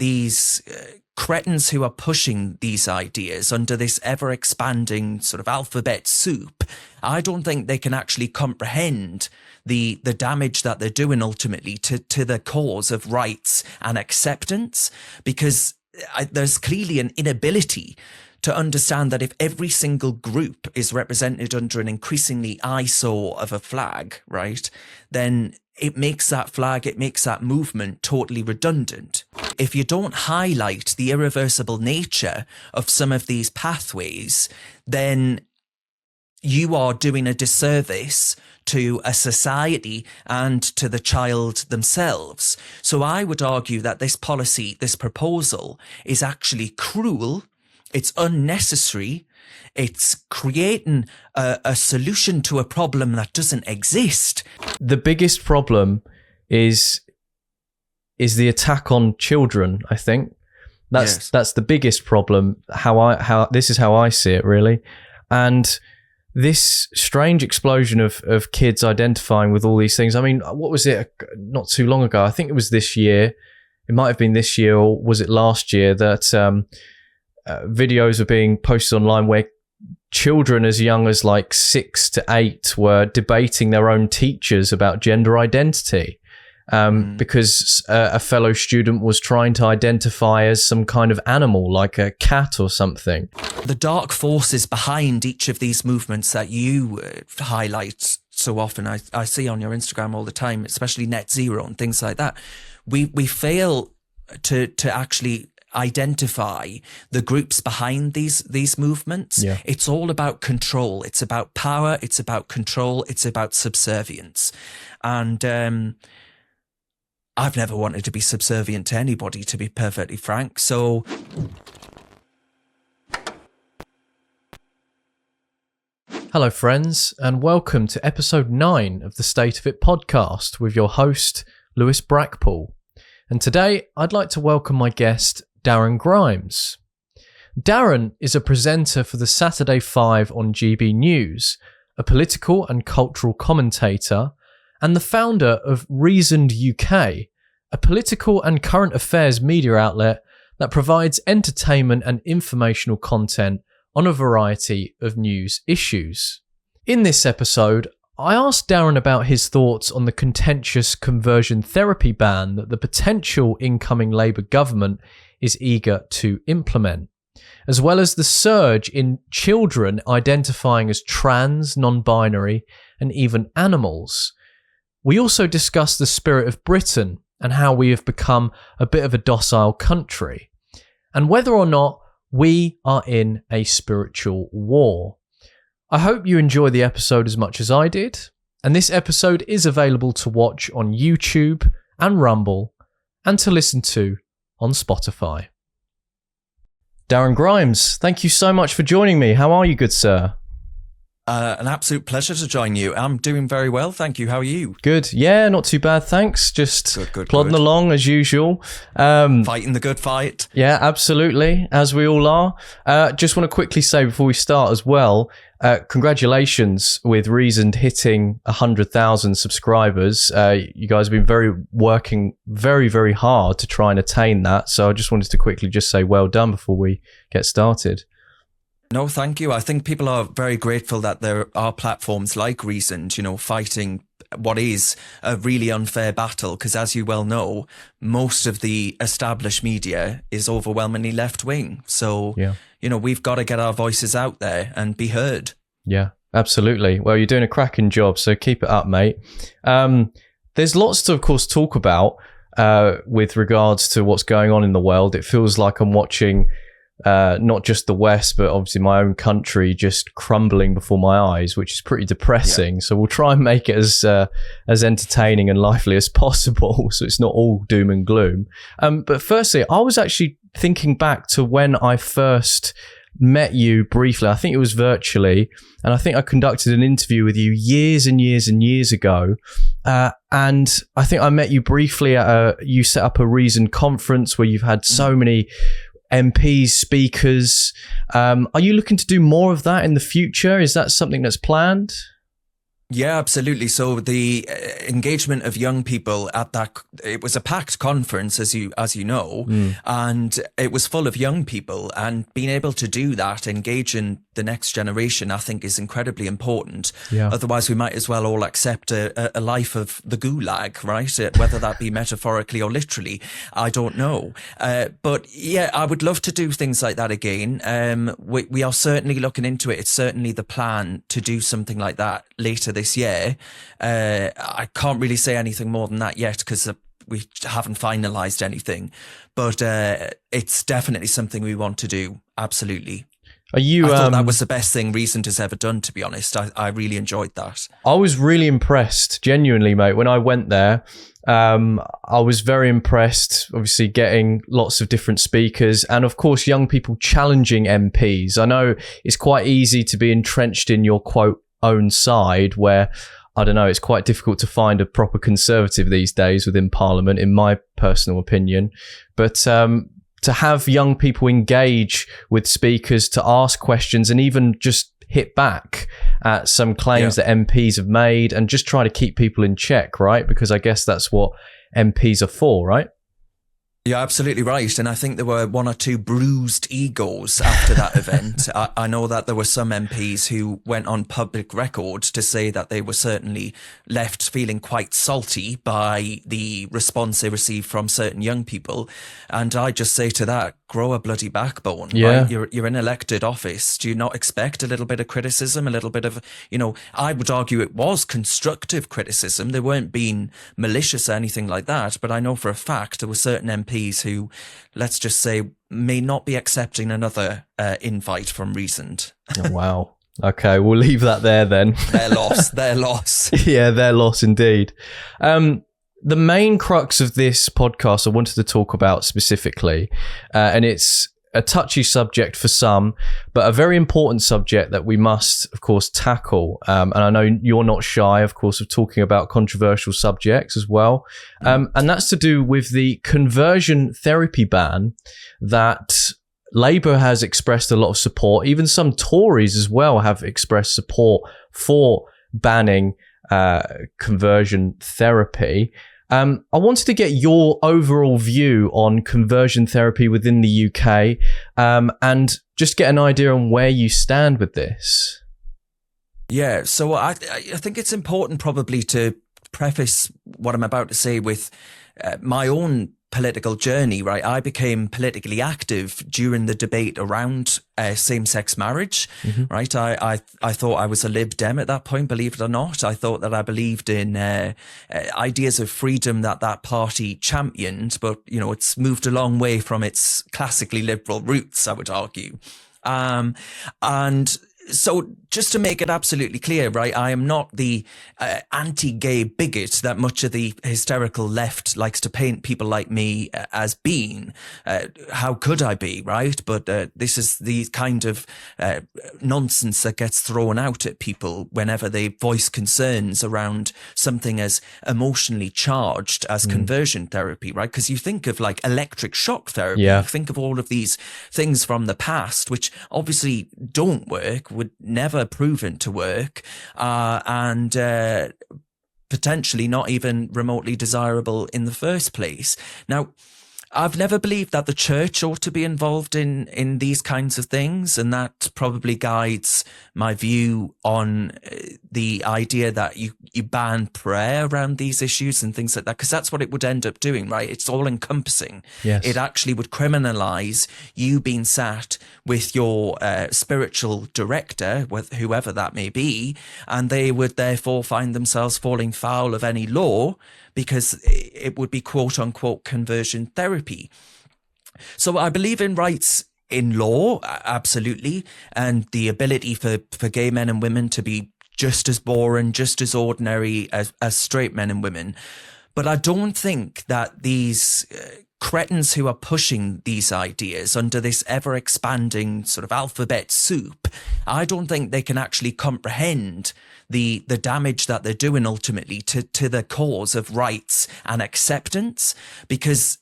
these cretins who are pushing these ideas under this ever-expanding sort of alphabet soup, I don't think they can actually comprehend the damage that they're doing ultimately to the cause of rights and acceptance, because there's clearly an inability to understand that if every single group is represented under an increasingly eyesore of a flag, right, then it makes that flag, it makes that movement totally redundant. If you don't highlight the irreversible nature of some of these pathways, then you are doing a disservice to a society and to the child themselves. So I would argue that this policy, this proposal, is actually cruel, it's unnecessary, it's creating a solution to a problem that doesn't exist. The biggest problem is the attack on children, I think. That's the biggest problem. This is how I see it, really. And this strange explosion of kids identifying with all these things. I mean, what was it not too long ago? I think it was this year. It might have been this year, or was it last year, that videos are being posted online where children as young as like 6 to 8 were debating their own teachers about gender identity. Because a fellow student was trying to identify as some kind of animal, like a cat or something. The dark forces behind each of these movements that you highlight so often, I see on your Instagram all the time, especially net zero and things like that. We fail to actually identify the groups behind these movements. Yeah. It's all about control. It's about power. It's about control. It's about subservience. And I've never wanted to be subservient to anybody, to be perfectly frank. So hello, friends, and welcome to episode 9 of the State of It podcast with your host, Lewis Brackpool. And today, I'd like to welcome my guest, Darren Grimes. Darren is a presenter for the Saturday 5 on GB News, a political and cultural commentator, and the founder of Reasoned UK, a political and current affairs media outlet that provides entertainment and informational content on a variety of news issues. In this episode, I asked Darren about his thoughts on the contentious conversion therapy ban that the potential incoming Labour government is eager to implement, as well as the surge in children identifying as trans, non-binary, and even animals. We also discussed the spirit of Britain and how we have become a bit of a docile country, and whether or not we are in a spiritual war. I hope you enjoy the episode as much as I did, and this episode is available to watch on YouTube and Rumble, and to listen to on Spotify. Darren Grimes, thank you so much for joining me. How are you, good sir? An absolute pleasure to join you. I'm doing very well, thank you. How are you? Good. Yeah, not too bad, thanks. Just plodding along as usual. Fighting the good fight. Yeah, absolutely, as we all are. Just want to quickly say before we start as well, congratulations with Reasoned hitting 100,000 subscribers. You guys have been working very, very hard to try and attain that. So I just wanted to quickly just say well done before we get started. No, thank you. I think people are very grateful that there are platforms like Reasoned, fighting what is a really unfair battle. Because as you well know, most of the established media is overwhelmingly left-wing. So, we've got to get our voices out there and be heard. Yeah, absolutely. Well, you're doing a cracking job, so keep it up, mate. There's lots to, of course, talk about with regards to what's going on in the world. It feels like I'm watching not just the West, but obviously my own country just crumbling before my eyes, which is pretty depressing. Yeah. So we'll try and make it as entertaining and lively as possible, so it's not all doom and gloom. But firstly, I was actually thinking back to when I first met you briefly. I think it was virtually, and I think I conducted an interview with you years and years and years ago. And I think I met you briefly at you set up a Reason conference where you've had so many MPs, speakers. Are you looking to do more of that in the future? Is that something that's planned? Yeah, absolutely. So the engagement of young people at that, it was a packed conference, as you know, and it was full of young people, and being able to do that, engage in the next generation, I think is incredibly important. Yeah. Otherwise, we might as well all accept a life of the gulag, right? Whether that be metaphorically or literally, I don't know. But yeah, I would love to do things like that again. We are certainly looking into it. It's certainly the plan to do something like that later this year. I can't really say anything more than that yet because we haven't finalized anything, but it's definitely something we want to do. Absolutely. Are you? I thought that was the best thing Recent has ever done, to be honest. I really enjoyed that. I was really impressed, genuinely, mate. When I went there, I was very impressed, obviously getting lots of different speakers and, of course, young people challenging MPs. I know it's quite easy to be entrenched in your, quote, own side where, I don't know, it's quite difficult to find a proper conservative these days within Parliament, in my personal opinion. But to have young people engage with speakers, to ask questions and even just hit back at some claims that MPs have made and just try to keep people in check, right? Because I guess that's what MPs are for, right? You're absolutely right. And I think there were one or two bruised egos after that event. I know that there were some MPs who went on public record to say that they were certainly left feeling quite salty by the response they received from certain young people. And I just say to that, grow a bloody backbone, right? You're in elected office. Do you not expect a little bit of criticism, a little bit of, I would argue it was constructive criticism. They weren't being malicious or anything like that. But I know for a fact there were certain MPs who, let's just say, may not be accepting another invite from Recent. Oh, wow. Okay, we'll leave that there then. Their loss. Their loss. Yeah, their loss indeed. The main crux of this podcast I wanted to talk about specifically, and it's a touchy subject for some, but a very important subject that we must, of course, tackle. And I know you're not shy, of course, of talking about controversial subjects as well. And that's to do with the conversion therapy ban that Labour has expressed a lot of support. Even some Tories as well have expressed support for banning conversion therapy. I wanted to get your overall view on conversion therapy within the UK and just get an idea on where you stand with this. Yeah, so I think it's important probably to preface what I'm about to say with my own political journey, right? I became politically active during the debate around same-sex marriage, right? I thought I was a Lib Dem at that point, believe it or not. I thought that I believed in ideas of freedom that party championed, but, it's moved a long way from its classically liberal roots, I would argue. And so just to make it absolutely clear, right, I am not the anti-gay bigot that much of the hysterical left likes to paint people like me as being. How could I be, right? But this is the kind of nonsense that gets thrown out at people whenever they voice concerns around something as emotionally charged as conversion therapy, right? Because you think of like electric shock therapy, you think of all of these things from the past, which obviously don't work, would never proven to work, and potentially not even remotely desirable in the first place. Now, I've never believed that the church ought to be involved in these kinds of things, and that probably guides my view on the idea that you ban prayer around these issues and things like that, because that's what it would end up doing, right? It's all encompassing. Yes. It actually would criminalize you being sat with your spiritual director, with whoever that may be, and they would therefore find themselves falling foul of any law, because it would be quote unquote conversion therapy. So I believe in rights in law, absolutely, and the ability for gay men and women to be just as boring, just as ordinary as straight men and women. But I don't think that these cretins who are pushing these ideas under this ever expanding sort of alphabet soup, I don't think they can actually comprehend the damage that they're doing ultimately to the cause of rights and acceptance, because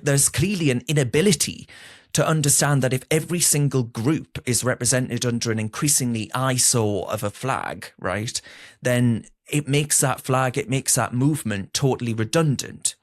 there's clearly an inability to understand that if every single group is represented under an increasingly eyesore of a flag, right, then it makes that movement totally redundant.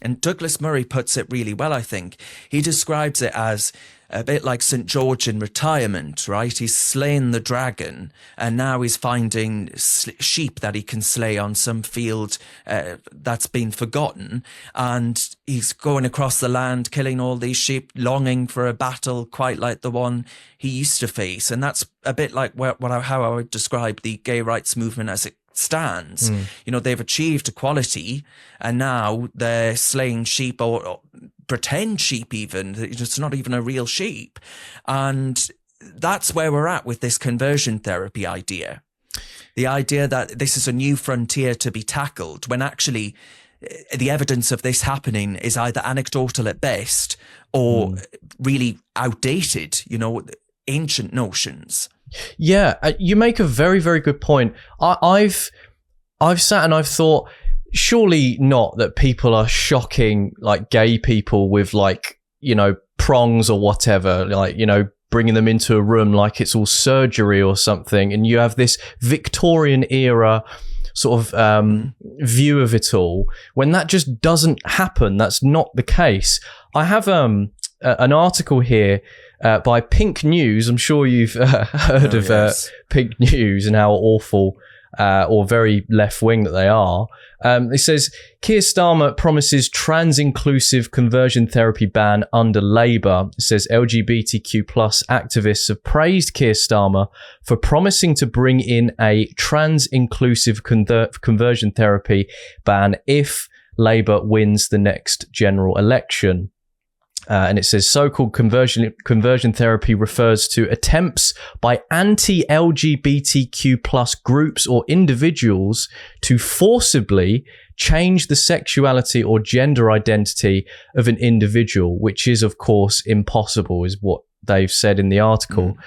And Douglas Murray puts it really well, I think. He describes it as a bit like St. George in retirement, right? He's slain the dragon and now he's finding sheep that he can slay on some field that's been forgotten. And he's going across the land, killing all these sheep, longing for a battle quite like the one he used to face. And that's a bit like how I would describe the gay rights movement as it stands. You know, they've achieved equality and now they're slaying sheep or pretend sheep even. It's not even a real sheep. And that's where we're at with this conversion therapy idea. The idea that this is a new frontier to be tackled when actually the evidence of this happening is either anecdotal at best or really outdated, you know, ancient notions. Yeah, you make a very, very good point. I've sat and I've thought, surely not that people are shocking like gay people with like, you know, prongs or whatever, like, you know, bringing them into a room like it's all surgery or something. And you have this Victorian era sort of view of it all when that just doesn't happen. That's not the case. I have an article here by Pink News. I'm sure you've heard of Pink News and how awful or very left-wing that they are. It says, Keir Starmer promises trans-inclusive conversion therapy ban under Labour. It says LGBTQ plus activists have praised Keir Starmer for promising to bring in a trans-inclusive conversion therapy ban if Labour wins the next general election. And it says so-called conversion therapy refers to attempts by anti-LGBTQ plus groups or individuals to forcibly change the sexuality or gender identity of an individual, which is, of course, impossible, is what they've said in the article.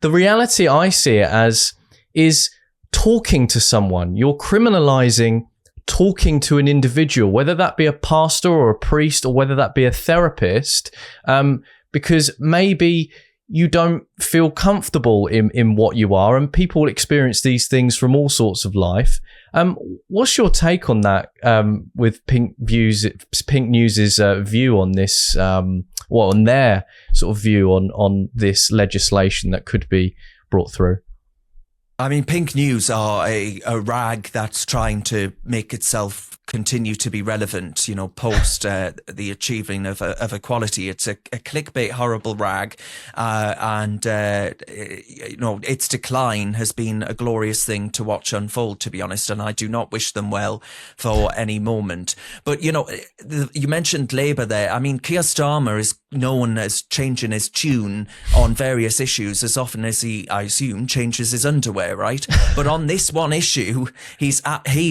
The reality I see it as is talking to someone. You're criminalizing talking to an individual, whether that be a pastor or a priest or whether that be a therapist, because maybe you don't feel comfortable in what you are, and people experience these things from all sorts of life. What's your take on that with Pink News's view on this, on their sort of view on this legislation that could be brought through? I mean, Pink News are a rag that's trying to make itself continue to be relevant, you know, post the achieving of equality. It's a clickbait, horrible rag. And you know, its decline has been a glorious thing to watch unfold, to be honest. And I do not wish them well for any moment. But, you know, you mentioned Labour there. I mean, Keir Starmer is known as changing his tune on various issues as often as he, I assume, changes his underwear, right? But on this one issue, he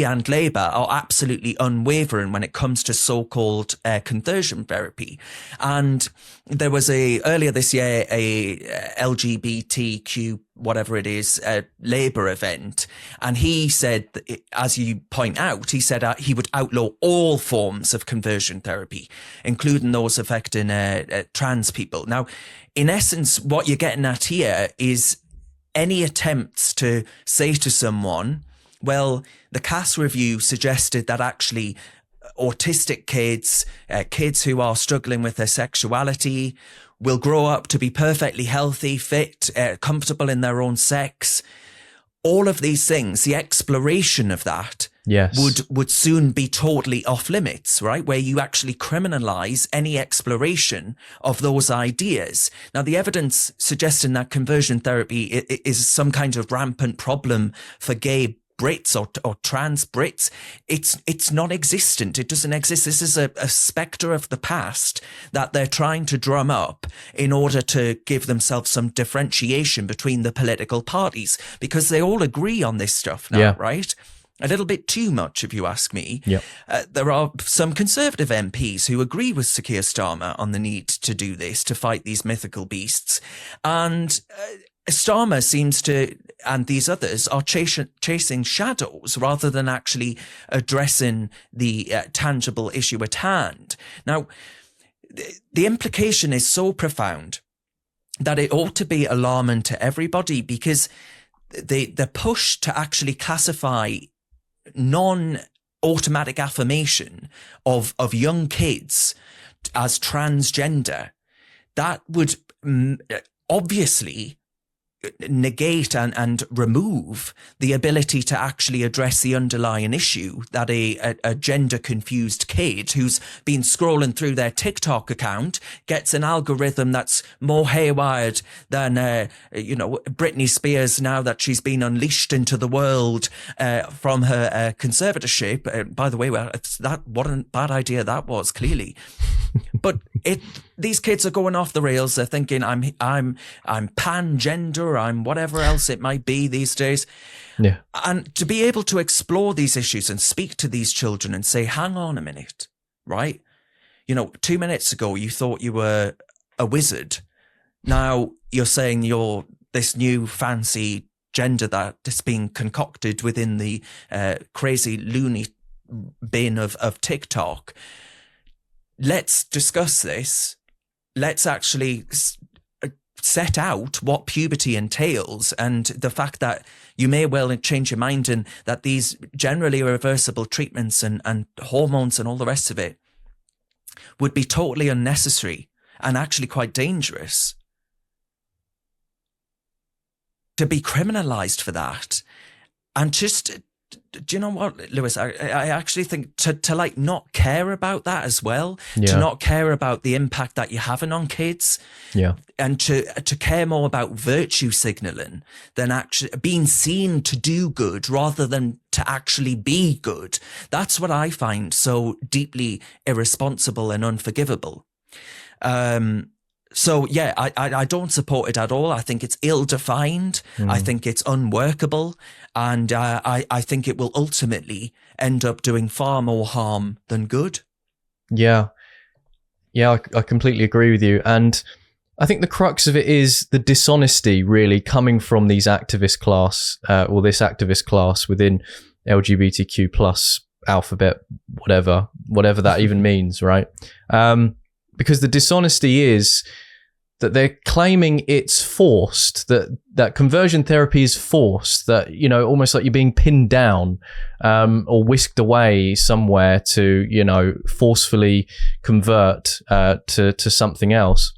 and Labour are absolutely unwavering when it comes to so-called conversion therapy. And there was earlier this year a LGBTQ whatever it is, Labour event. And he said, as you point out, he said he would outlaw all forms of conversion therapy, including those affecting trans people. Now, in essence, what you're getting at here is any attempts to say to someone, well, the Cass review suggested that actually autistic kids, kids who are struggling with their sexuality, will grow up to be perfectly healthy, fit, comfortable in their own sex. All of these things, the exploration of that would soon be totally off limits, right? Where you actually criminalize any exploration of those ideas. Now, the evidence suggesting that conversion therapy is some kind of rampant problem for gay Brits or trans Brits, it's non-existent. It doesn't exist. This is a spectre of the past that they're trying to drum up in order to give themselves some differentiation between the political parties, because they all agree on this stuff now, right? A little bit too much, if you ask me. There are some Conservative MPs who agree with Sir Keir Starmer on the need to do this, to fight these mythical beasts. And Starmer seems to, and these others are chasing shadows rather than actually addressing the tangible issue at hand. Now, the implication is so profound that it ought to be alarming to everybody, because the push to actually classify non-automatic affirmation of young kids as transgender, that would obviously negate and remove the ability to actually address the underlying issue that a gender confused kid who's been scrolling through their TikTok account gets an algorithm that's more haywired than Britney Spears, now that she's been unleashed into the world from her conservatorship. By the way, what a bad idea that was, clearly. But these kids are going off the rails. They're thinking I'm pan-gender, I'm whatever else it might be these days. Yeah. And to be able to explore these issues and speak to these children and say, hang on a minute, right? 2 minutes ago you thought you were a wizard. Now you're saying you're this new fancy gender that's being concocted within the crazy loony bin of TikTok. Let's discuss this. Let's actually set out what puberty entails, and the fact that you may well change your mind, and that these generally irreversible treatments and hormones and all the rest of it would be totally unnecessary and actually quite dangerous. To be criminalized for that, and just, do you know what, Lewis? I actually think to like not care about that as well, to not care about the impact that you're having on kids, and to care more about virtue signaling than actually being seen to do good rather than to actually be good. That's what I find so deeply irresponsible and unforgivable. So yeah, I don't support it at all. I think it's ill-defined. I think it's unworkable. And I think it will ultimately end up doing far more harm than good. Yeah, I completely agree with you. And I think the crux of it is the dishonesty really coming from these activist class, or this activist class within LGBTQ plus alphabet, whatever that even means, right? Because the dishonesty is that they're claiming it's forced, that conversion therapy is forced, that, almost like you're being pinned down or whisked away somewhere to, forcefully convert to something else.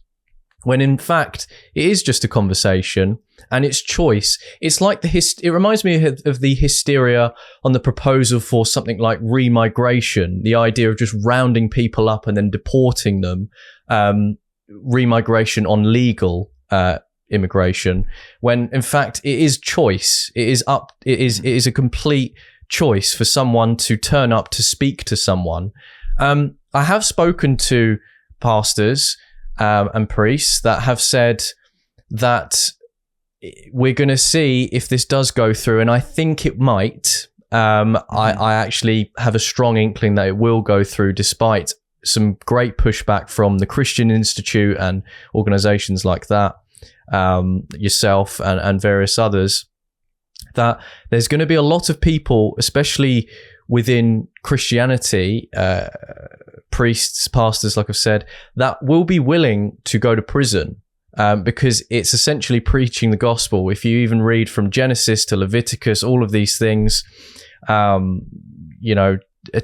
When in fact, it is just a conversation and it's choice. It's like it reminds me of the hysteria on the proposal for something like remigration, the idea of just rounding people up and then deporting them. Remigration on legal immigration, when in fact it is choice. It is a complete choice for someone to turn up to speak to someone. I have spoken to pastors and priests that have said that we're going to see if this does go through, and I think it might. I actually have a strong inkling that it will go through, despite some great pushback from the Christian Institute and organizations like that, yourself and various others, that there's going to be a lot of people, especially within Christianity, priests, pastors, like I've said, that will be willing to go to prison because it's essentially preaching the gospel. If you even read from Genesis to Leviticus, all of these things,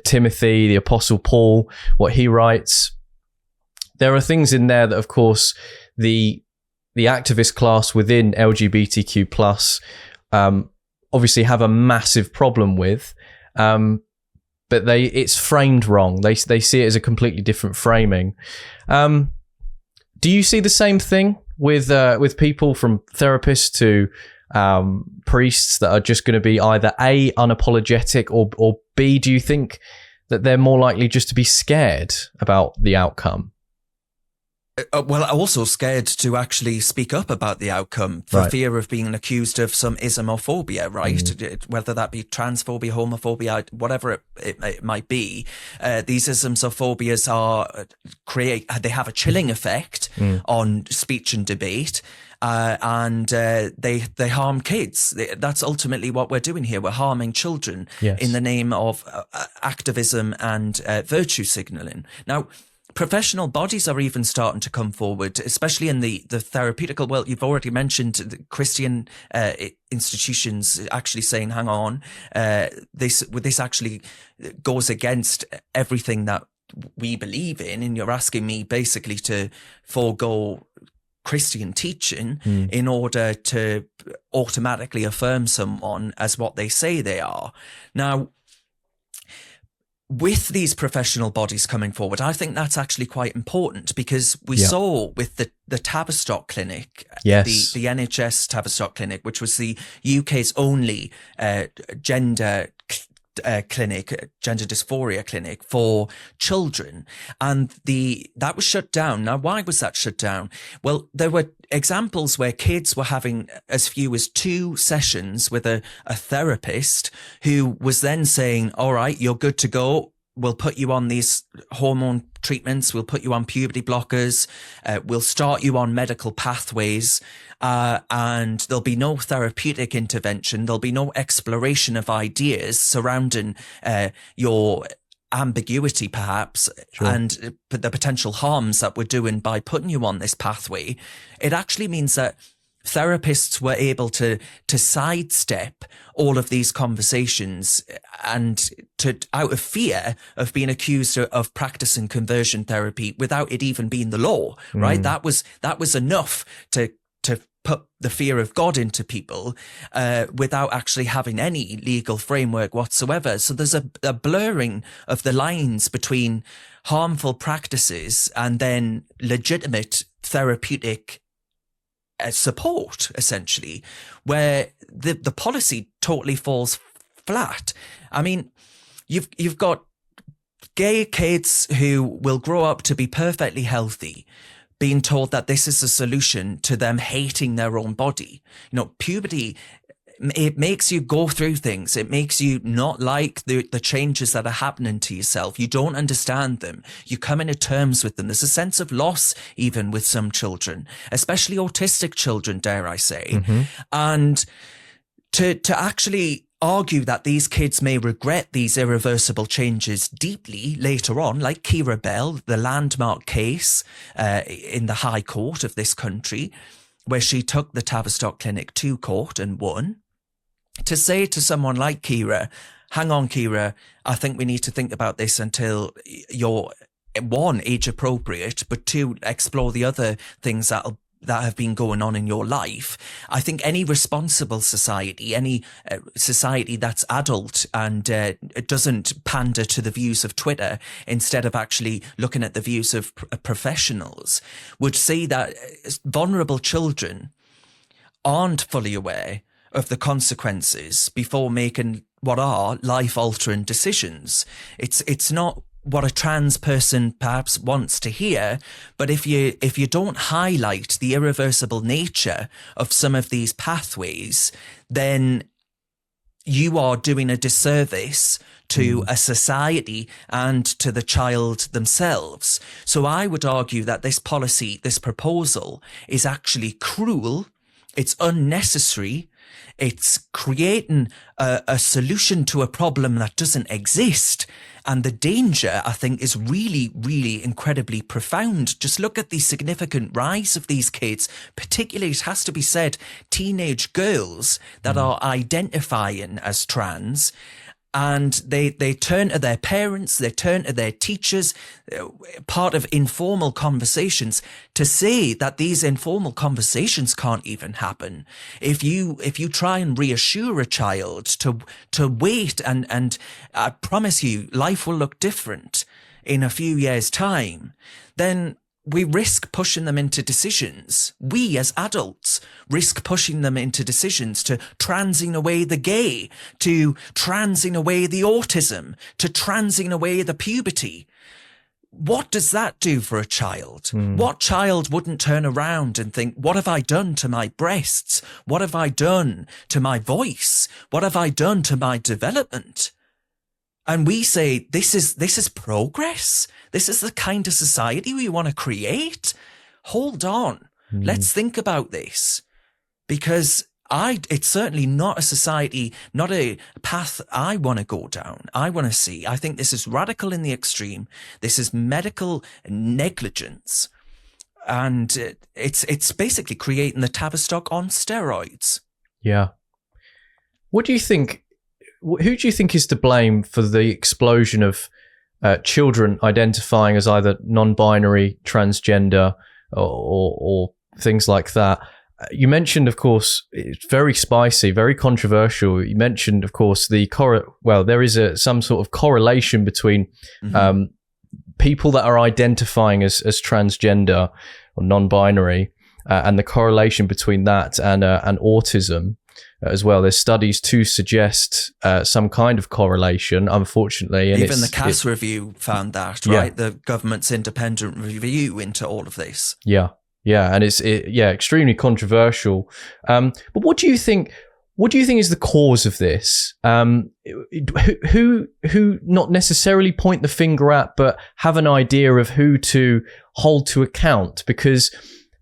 Timothy, the Apostle Paul, what he writes, there are things in there that, of course, the activist class within LGBTQ plus obviously have a massive problem with, but it's framed wrong. They see it as a completely different framing. Do you see the same thing with people, from therapists to priests, that are just going to be either A, unapologetic, or B, do you think that they're more likely just to be scared about the outcome? Well, also scared to actually speak up about the outcome for fear of being accused of some Islamophobia, right? Whether that be transphobia, homophobia, whatever it might be. These Islamophobias they have a chilling effect on speech and debate. and they harm kids. That's ultimately what we're doing here. We're harming children in the name of activism and virtue signaling. Now, professional bodies are even starting to come forward, especially in the therapeutical world. You've already mentioned the Christian institutions actually saying, hang on, this actually goes against everything that we believe in. And you're asking me basically to forego Christian teaching in order to automatically affirm someone as what they say they are. Now, with these professional bodies coming forward, I think that's actually quite important, because we saw with the Tavistock Clinic, the NHS Tavistock Clinic, which was the UK's only gender dysphoria clinic for children, and that was shut down. Now, why was that shut down? Well, there were examples where kids were having as few as 2 sessions with a therapist, who was then saying, all right, you're good to go. We'll put you on these hormone treatments. We'll put you on puberty blockers. We'll start you on medical pathways. And there'll be no therapeutic intervention. There'll be no exploration of ideas surrounding your ambiguity, perhaps, and the potential harms that we're doing by putting you on this pathway. It actually means that therapists were able to sidestep all of these conversations, and out of fear of being accused of practicing conversion therapy without it even being the law, right? That was enough to put the fear of God into people without actually having any legal framework whatsoever. So there's a blurring of the lines between harmful practices and then legitimate therapeutic support, essentially, where the policy totally falls flat. I mean, you've got gay kids who will grow up to be perfectly healthy, being told that this is a solution to them hating their own body. You know, puberty, it makes you go through things. It makes you not like the changes that are happening to yourself. You don't understand them. You come into terms with them. There's a sense of loss even with some children, especially autistic children, dare I say. And to actually argue that these kids may regret these irreversible changes deeply later on, like Kira Bell, the landmark case in the High Court of this country, where she took the Tavistock Clinic to court and won. To say to someone like Kira, hang on, Kira, I think we need to think about this until you're, 1, age appropriate, but 2, explore the other things that have been going on in your life. I think any responsible society, any society that's adult and it doesn't pander to the views of Twitter instead of actually looking at the views of professionals, would see that vulnerable children aren't fully aware of the consequences before making what are life-altering decisions. It's not what a trans person perhaps wants to hear, but if you don't highlight the irreversible nature of some of these pathways, then you are doing a disservice to a society and to the child themselves. So I would argue that this policy, this proposal, is actually cruel. It's unnecessary. It's creating a solution to a problem that doesn't exist. And the danger, I think, is really, really incredibly profound. Just look at the significant rise of these kids, particularly, it has to be said, teenage girls that are identifying as trans. And they turn to their parents, they turn to their teachers, part of informal conversations, to say that these informal conversations can't even happen. If you try and reassure a child to wait and I promise you life will look different in a few years' time, then we risk pushing them into decisions. We as adults risk pushing them into decisions to transing away the gay, to transing away the autism, to transing away the puberty. What does that do for a child? What child wouldn't turn around and think, what have I done to my breasts? What have I done to my voice? What have I done to my development? And we say, this is progress. This is the kind of society we want to create. Hold on. Let's think about this, because it's certainly not a society, not a path I want to go down. I want to see. I think this is radical in the extreme. This is medical negligence. And it's basically creating the Tavistock on steroids. Yeah. What do you think? Who do you think is to blame for the explosion of children identifying as either non-binary, transgender, or things like that? You mentioned, of course, it's very spicy, very controversial. You mentioned, of course, there is some sort of correlation between people that are identifying as transgender or non-binary, and the correlation between that and autism as well. There's studies to suggest some kind of correlation, unfortunately. And even the Cass review found that, right? Yeah. The government's independent review into all of this. Yeah. Yeah, and it's extremely controversial. But what do you think? What do you think is the cause of this? Who not necessarily point the finger at, but have an idea of who to hold to account? Because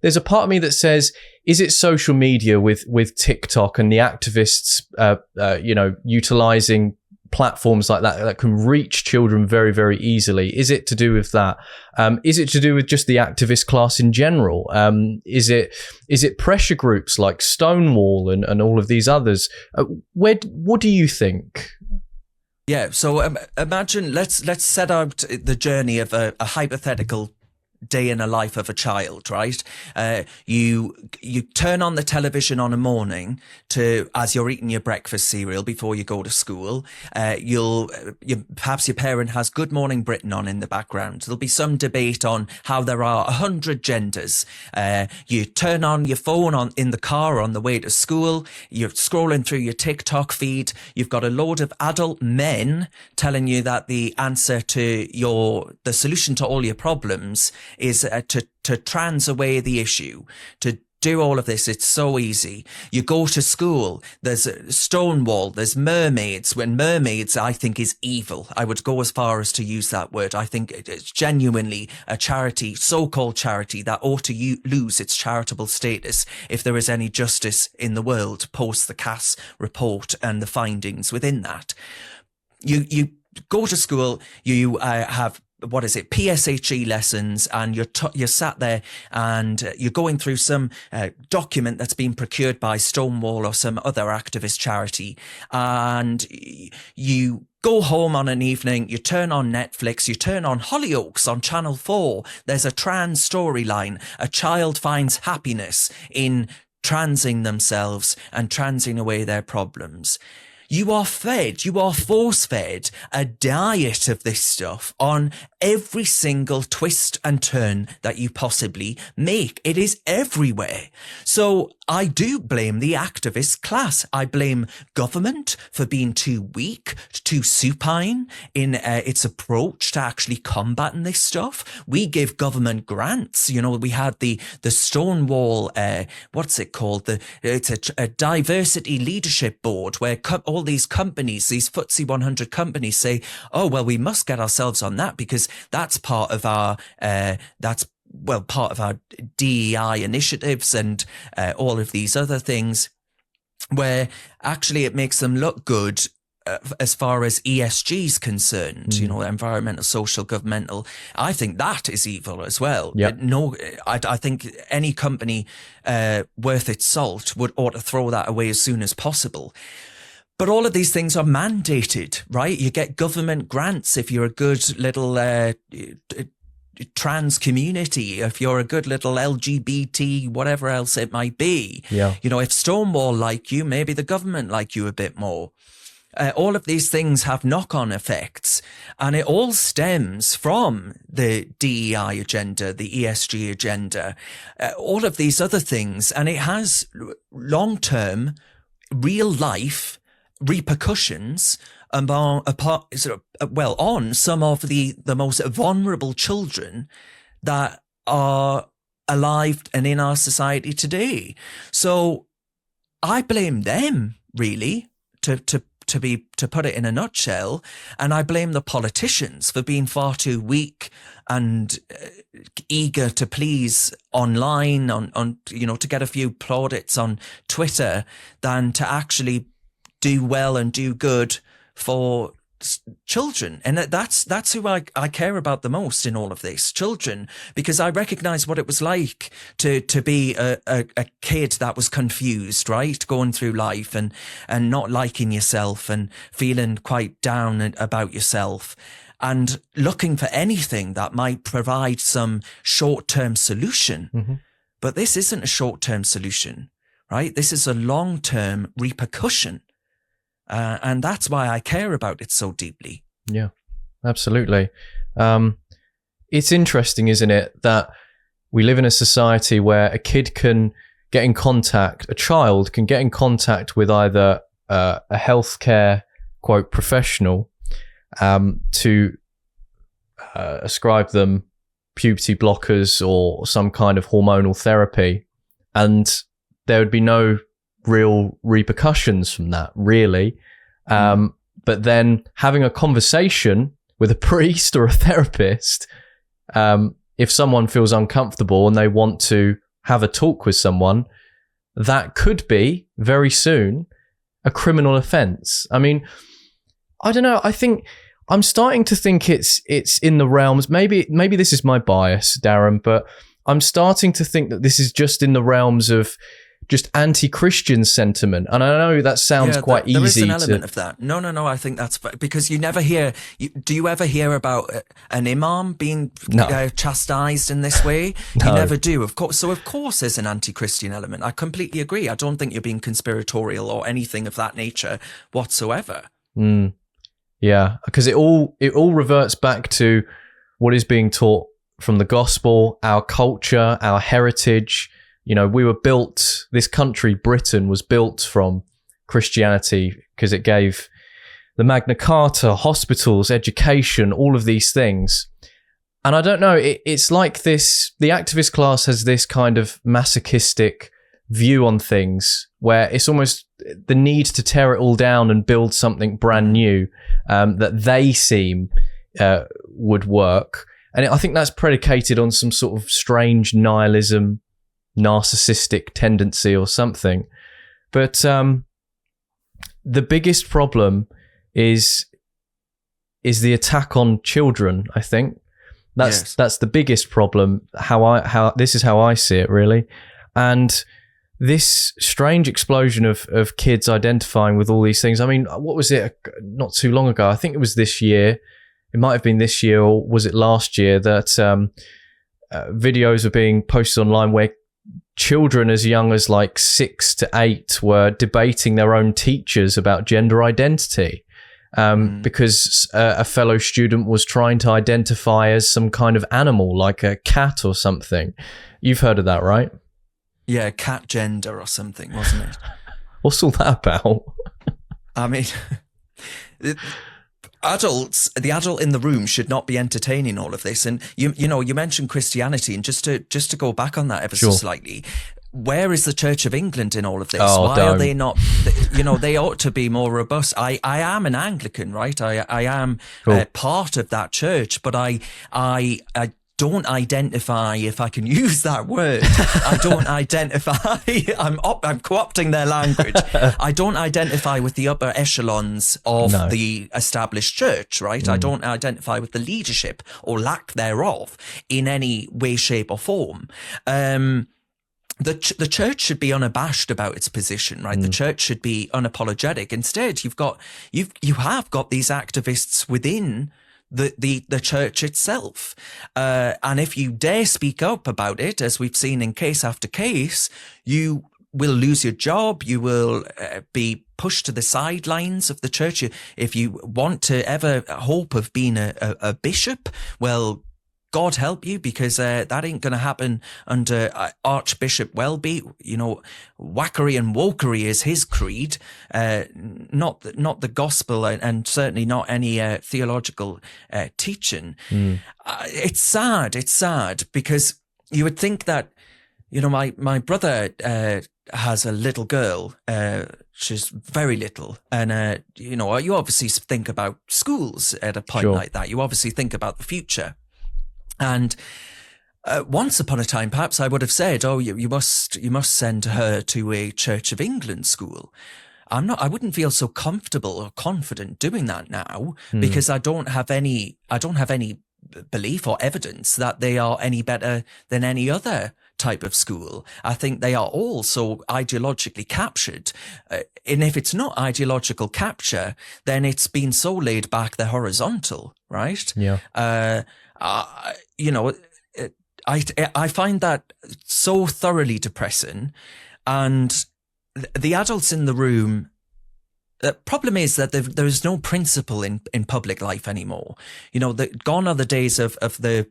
there's a part of me that says, is it social media with TikTok and the activists, utilizing platforms like that can reach children very, very easily? Is it to do with that? Is it to do with just the activist class in general? Is it pressure groups like Stonewall and all of these others? What do you think? Yeah, so imagine, let's set out the journey of a hypothetical day in a life of a child, right? You turn on the television on a morning as you're eating your breakfast cereal before you go to school. Perhaps your parent has Good Morning Britain on in the background. There'll be some debate on how there are 100 genders. You turn on your phone in the car on the way to school. You're scrolling through your TikTok feed. You've got a load of adult men telling you that the answer to the solution to all your problems is to trans away the issue, to do all of this. It's so easy. You go to school, there's Stonewall, there's mermaids. When mermaids, I think, is evil. I would go as far as to use that word. I think it's genuinely a charity, so-called charity, that ought to lose its charitable status if there is any justice in the world post the Cass report and the findings within that. You go to school, you have PSHE lessons, and you're sat there and you're going through some document that's been procured by Stonewall or some other activist charity, and you go home on an evening, you turn on Netflix, you turn on Hollyoaks on Channel 4. There's a trans storyline. A child finds happiness in transing themselves and transing away their problems. You are force-fed a diet of this stuff on every single twist and turn that you possibly make. It is everywhere. So I do blame the activist class. I blame government for being too weak, too supine in its approach to actually combating this stuff. We give government grants. We had the Stonewall, what's it called? It's a diversity leadership board where all these companies, these FTSE 100 companies say, oh, well, we must get ourselves on that because that's part of our, part of our DEI initiatives and all of these other things, where actually it makes them look good as far as ESG is concerned, environmental, social, governmental. I think that is evil as well. Yep. I think any company worth its salt ought to throw that away as soon as possible. But all of these things are mandated, right? You get government grants if you're a good little trans community, if you're a good little LGBT, whatever else it might be. Yeah. If Stonewall like you, maybe the government like you a bit more. All of these things have knock-on effects, and it all stems from the DEI agenda, the ESG agenda, all of these other things, and it has long-term, real-life repercussions on some of the most vulnerable children that are alive and in our society today. So I blame them, really, to to put it in a nutshell. And I blame the politicians for being far too weak and eager to please online on to get a few plaudits on Twitter than to actually do well and do good for children. And that's who I care about the most in all of this, children, because I recognize what it was like to be a kid that was confused, right, going through life and not liking yourself and feeling quite down about yourself and looking for anything that might provide some short-term solution. Mm-hmm. But this isn't a short-term solution, right? This is a long-term repercussion. And that's why I care about it so deeply. Yeah, absolutely. It's interesting, isn't it, that we live in a society where a child can get in contact with either a healthcare, quote, professional to ascribe them puberty blockers or some kind of hormonal therapy. And there would be no real repercussions from that, really. But then having a conversation with a priest or a therapist, if someone feels uncomfortable and they want to have a talk with someone, that could be very soon a criminal offence. I mean, I don't know. I think I'm starting to think it's in the realms. Maybe this is my bias, Darren, but I'm starting to think that this is just in the realms of just anti-Christian sentiment. And I know that sounds quite easy. There is an element of that. No. I think that's because you never hear. Do you ever hear about an imam being chastised in this way? No. You never do, of course. So of course there's an anti-Christian element. I completely agree. I don't think you're being conspiratorial or anything of that nature whatsoever. Yeah, because it all reverts back to what is being taught from the gospel, our culture, our heritage. You know, we were built, this country, Britain, was built from Christianity because it gave the Magna Carta, hospitals, education, all of these things. And I don't know, it's like this, the activist class has this kind of masochistic view on things where it's almost the need to tear it all down and build something brand new that they seem would work. And I think that's predicated on some sort of strange nihilism, narcissistic tendency or something. But the biggest problem is the attack on children, I think. That's the biggest problem. This is how I see it, really. And this strange explosion of kids identifying with all these things. I mean, what was it not too long ago? I think it was this year. It might have been this year, or was it last year, that videos are being posted online where children as young as like 6 to 8 were debating their own teachers about gender identity because a fellow student was trying to identify as some kind of animal, like a cat or something. You've heard of that, right? Yeah, cat gender or something, wasn't it? What's all that about? I mean, the adult in the room should not be entertaining all of this. And you mentioned Christianity, and just to go back on that ever so slightly, where is the Church of England in all of this? Why are they not? They ought to be more robust. I am an Anglican, right? I am part of that church, but I don't identify, if I can use that word. I don't identify. I'm co-opting their language. I don't identify with the upper echelons of the established church, right? I don't identify with the leadership or lack thereof in any way, shape, or form. The church should be unabashed about its position, right? The church should be unapologetic. Instead, you have got these activists within the church itself. And if you dare speak up about it, as we've seen in case after case, you will lose your job. You will be pushed to the sidelines of the church. If you want to ever hope of being a bishop, well, God help you, because that ain't going to happen under Archbishop Welby. Whackery and wokery is his creed, not the gospel, and certainly not any theological teaching. It's sad. It's sad because you would think that, my brother has a little girl. She's very little. And, you obviously think about schools at a point Sure. like that. You obviously think about the future. And once upon a time, perhaps I would have said, "Oh, you must send her to a Church of England school." I wouldn't feel so comfortable or confident doing that now because I don't have any belief or evidence that they are any better than any other type of school. I think they are all so ideologically captured. And if it's not ideological capture, then it's been so laid back the horizontal, right? Yeah. I find that so thoroughly depressing. And the adults in the room, the problem is that there is no principle in public life anymore. Gone are the days of the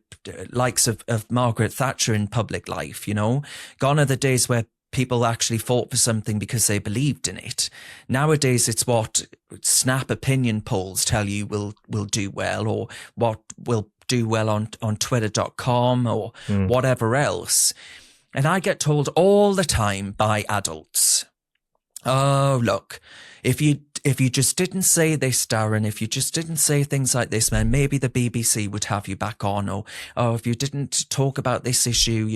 likes of Margaret Thatcher in public life, Gone are the days where people actually fought for something because they believed in it. Nowadays, it's what snap opinion polls tell you will do well, or what will do well on twitter.com or whatever else. And I get told all the time by adults, "Oh, look, if you just didn't say this, Darren, if you just didn't say things like this, man, maybe the BBC would have you back on, or if you didn't talk about this issue,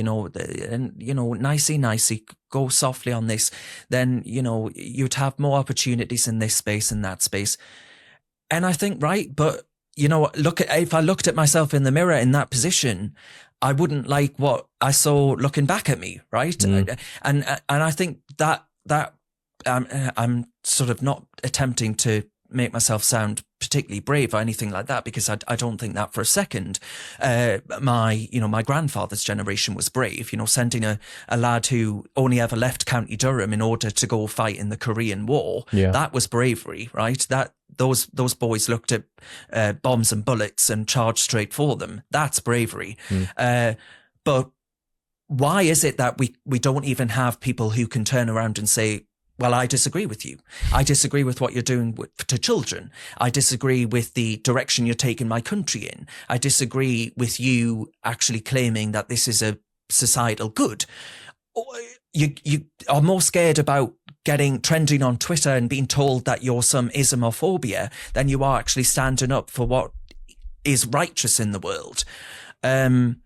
nicey, go softly on this, then, you'd have more opportunities in this space and that space." And I think, right, but, if I looked at myself in the mirror in that position, I wouldn't like what I saw looking back at me, right? And I think that I'm sort of not attempting to make myself sound particularly brave or anything like that, because I don't think that for a second. My grandfather's generation was brave, sending a lad who only ever left County Durham in order to go fight in the Korean War. Yeah. That was bravery, right? That those boys looked at bombs and bullets and charged straight for them. That's bravery. But why is it that we don't even have people who can turn around and say, "Well, I disagree with you. I disagree with what you're doing to children. I disagree with the direction you're taking my country in. I disagree with you actually claiming that this is a societal good." You are more scared about trending on Twitter and being told that you're some Islamophobia than you are actually standing up for what is righteous in the world. And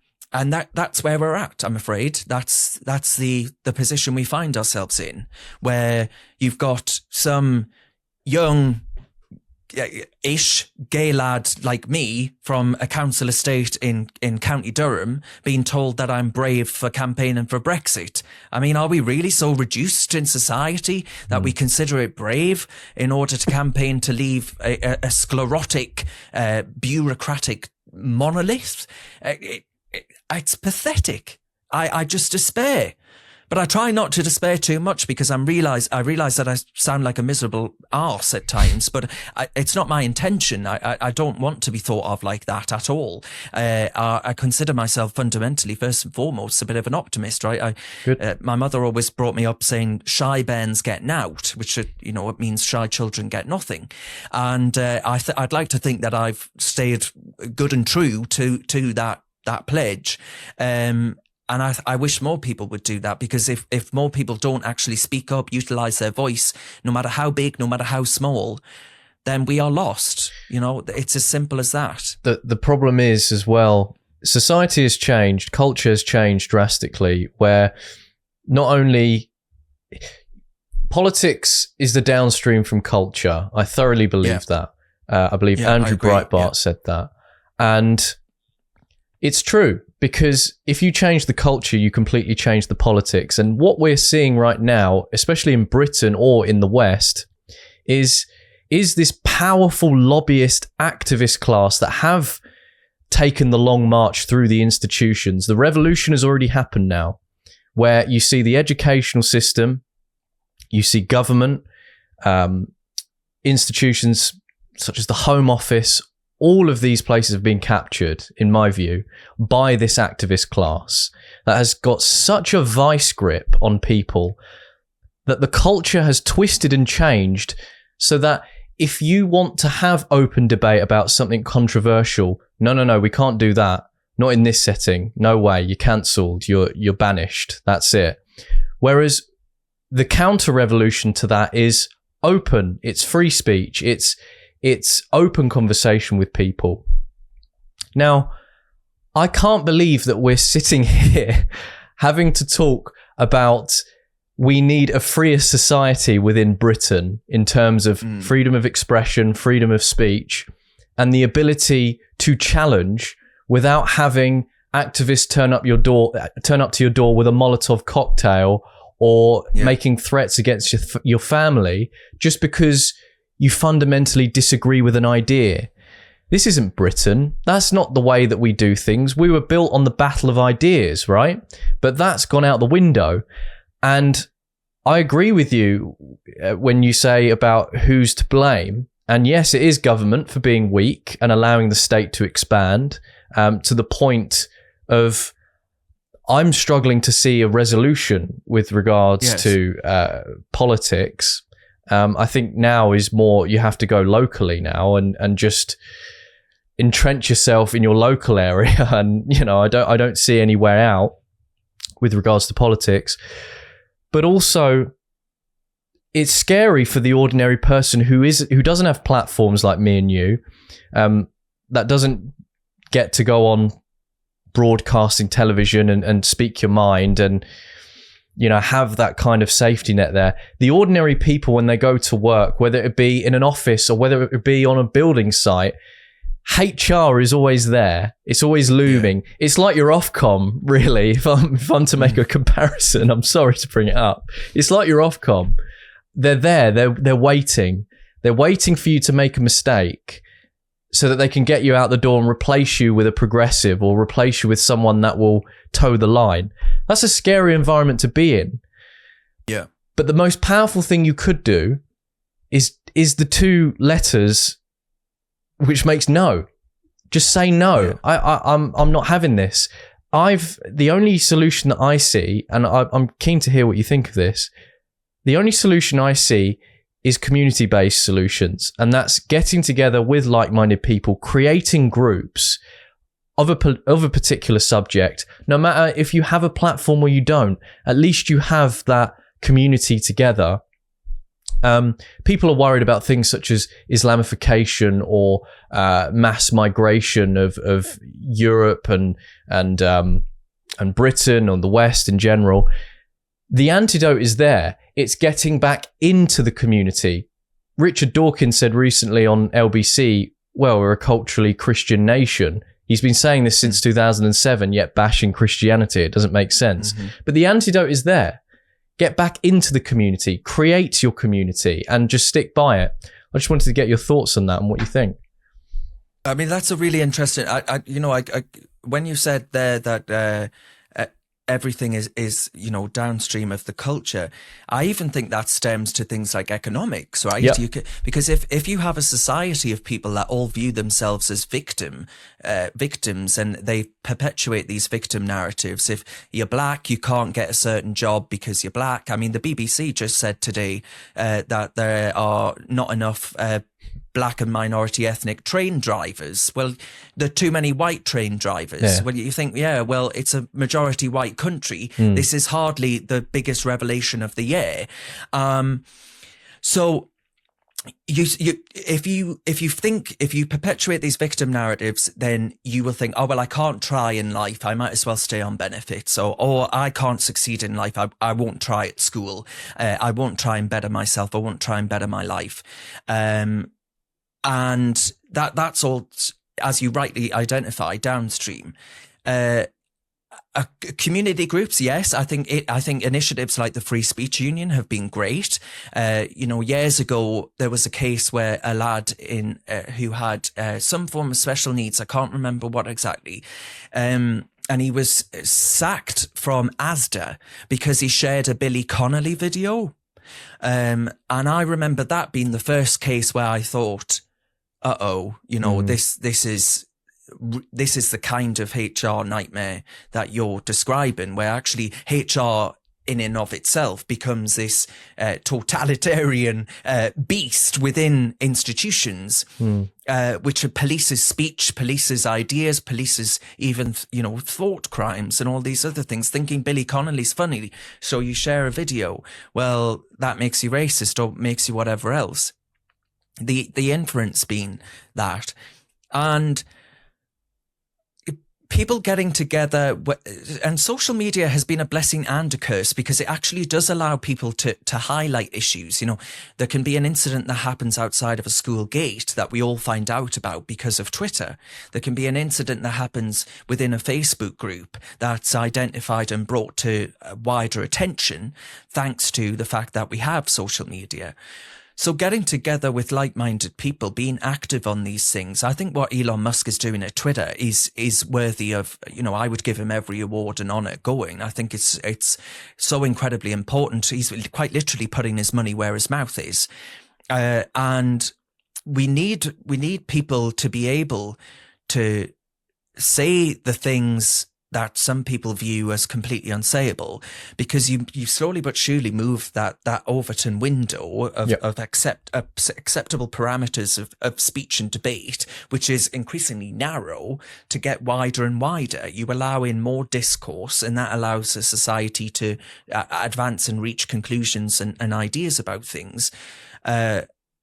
that's where we're at, I'm afraid. That's the position we find ourselves in, where you've got some young-ish gay lad like me from a council estate in County Durham being told that I'm brave for campaigning for Brexit. I mean, are we really so reduced in society that we consider it brave in order to campaign to leave a sclerotic, bureaucratic monolith? It's pathetic. I just despair. But I try not to despair too much, because I realise that I sound like a miserable arse at times, but it's not my intention. I don't want to be thought of like that at all. I consider myself fundamentally, first and foremost, a bit of an optimist, right? My mother always brought me up saying, "Shy bairns get nowt," which, it means shy children get nothing. And I'd like to think that I've stayed good and true to that pledge. And I wish more people would do that, because if more people don't actually speak up, utilize their voice, no matter how big, no matter how small, then we are lost. It's as simple as that. The problem is as well, society has changed, culture has changed drastically, where not only politics is the downstream from culture. I thoroughly believe that. I believe Andrew Breitbart said that. And it's true, because if you change the culture, you completely change the politics. And what we're seeing right now, especially in Britain or in the West, is this powerful lobbyist activist class that have taken the long march through the institutions. The revolution has already happened now, where you see the educational system, you see government, institutions such as the Home Office. All of these places have been captured, in my view, by this activist class that has got such a vice grip on people that the culture has twisted and changed, so that if you want to have open debate about something controversial, no, we can't do that. Not in this setting. No way. You're cancelled. You're banished. That's it. Whereas the counter revolution to that is open. It's free speech. It's open conversation with people. Now, I can't believe that we're sitting here having to talk about we need a freer society within Britain in terms of freedom of expression, freedom of speech, and the ability to challenge without having activists turn up to your door with a Molotov cocktail or making threats against your family just because you fundamentally disagree with an idea. This isn't Britain. That's not the way that we do things. We were built on the battle of ideas, right? But that's gone out the window. And I agree with you when you say about who's to blame. And yes, it is government for being weak and allowing the state to expand to the point of I'm struggling to see a resolution with regards to politics. I think now is more you have to go locally now and just entrench yourself in your local area. And, you know, I don't see any way out with regards to politics. But also, it's scary for the ordinary person who doesn't have platforms like me and you, that doesn't get to go on broadcasting television and speak your mind and, you know, have that kind of safety net there. The ordinary people, when they go to work, whether it be in an office or whether it be on a building site, HR is always there. It's always looming. Yeah. It's like your Ofcom, really. If I'm to make a comparison, I'm sorry to bring it up. It's like your Ofcom. They're there. They're waiting. They're waiting for you to make a mistake so that they can get you out the door and replace you with a progressive or replace you with someone that will toe the line. That's a scary environment to be in. Yeah. But the most powerful thing you could do is the two letters which makes no. Just say no. Yeah. I'm not having this. The only solution that I see, and I'm keen to hear what you think of this. The only solution I see is community-based solutions, and that's getting together with like-minded people, creating groups of a particular subject. No matter if you have a platform or you don't, at least you have that community together. People are worried about things such as Islamification or mass migration of Europe and Britain or the West in general. The antidote is there. It's getting back into the community. Richard Dawkins said recently on LBC, well, we're a culturally Christian nation. He's been saying this since 2007, yet bashing Christianity. It doesn't make sense. Mm-hmm. But the antidote is there. Get back into the community, create your community, and just stick by it. I just wanted to get your thoughts on that and what you think. I mean, that's a really interesting. When you said there that everything is downstream of the culture, I even think that stems to things like economics, right? Yep. Because if you have a society of people that all view themselves as victims, and they perpetuate these victim narratives. If you're black, you can't get a certain job because you're black. I mean, the BBC just said today that there are not enough black and minority ethnic train drivers. Well, there are too many white train drivers. Yeah. Well, you think, well, it's a majority white country. This is hardly the biggest revelation of the year. So if you perpetuate these victim narratives, then you will think, oh, well, I can't try in life. I might as well stay on benefits. Or I can't succeed in life. I won't try at school. I won't try and better myself. I won't try and better my life. And that's all, as you rightly identify, downstream. Community groups, yes. I think initiatives like the Free Speech Union have been great. Years ago there was a case where a lad who had some form of special needs. I can't remember what exactly. And he was sacked from Asda because he shared a Billy Connolly video. And I remember that being the first case where I thought, this is the kind of HR nightmare that you're describing, where actually HR in and of itself becomes this totalitarian beast within institutions, which polices speech, polices ideas, polices even, thought crimes and all these other things, thinking Billy Connolly's funny. So you share a video. Well, that makes you racist or makes you whatever else. The inference being that. And people getting together, and social media has been a blessing and a curse, because it actually does allow people to highlight issues. There can be an incident that happens outside of a school gate that we all find out about because of Twitter. There can be an incident that happens within a Facebook group that's identified and brought to wider attention thanks to the fact that we have social media. So getting together with like-minded people, being active on these things, I think what Elon Musk is doing at Twitter is worthy of, I would give him every award and honor going. I think it's so incredibly important. He's quite literally putting his money where his mouth is. And we need people to be able to say the things that some people view as completely unsayable, because you slowly but surely move that Overton window of acceptable parameters of speech and debate, which is increasingly narrow, to get wider and wider. You allow in more discourse, and that allows a society to advance and reach conclusions and ideas about things,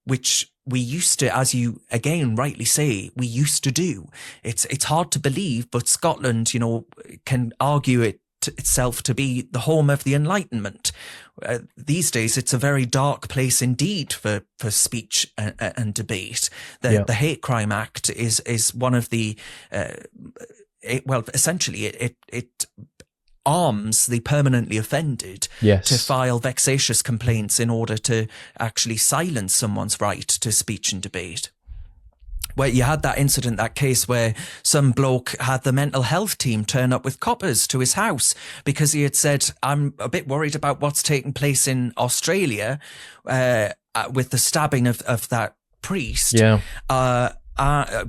which we used to, as you again rightly say, we used to do. It's hard to believe, but Scotland, can argue itself to be the home of the Enlightenment. These days, it's a very dark place indeed for speech and debate. The Hate Crime Act is one of the, essentially it arms the permanently offended to file vexatious complaints in order to actually silence someone's right to speech and debate. Where you had that incident, that case where some bloke had the mental health team turn up with coppers to his house because he had said, I'm a bit worried about what's taking place in Australia with the stabbing of that priest.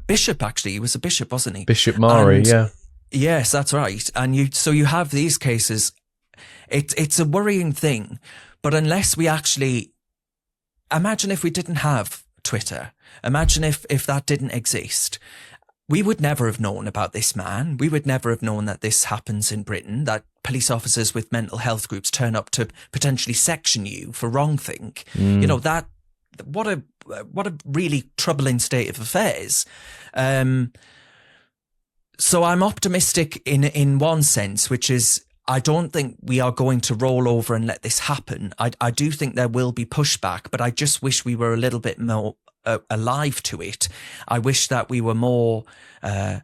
Bishop, actually. He was a bishop, wasn't he? Bishop Mari, Yes, that's right. And you have these cases. It's a worrying thing, but unless we actually imagine if we didn't have Twitter, imagine if that didn't exist, we would never have known about this man. We would never have known that this happens in Britain, that police officers with mental health groups turn up to potentially section you for wrongthink. What a really troubling state of affairs. So I'm optimistic in one sense, which is I don't think we are going to roll over and let this happen. I do think there will be pushback, but I just wish we were a little bit more alive to it. I wish that we were more, dare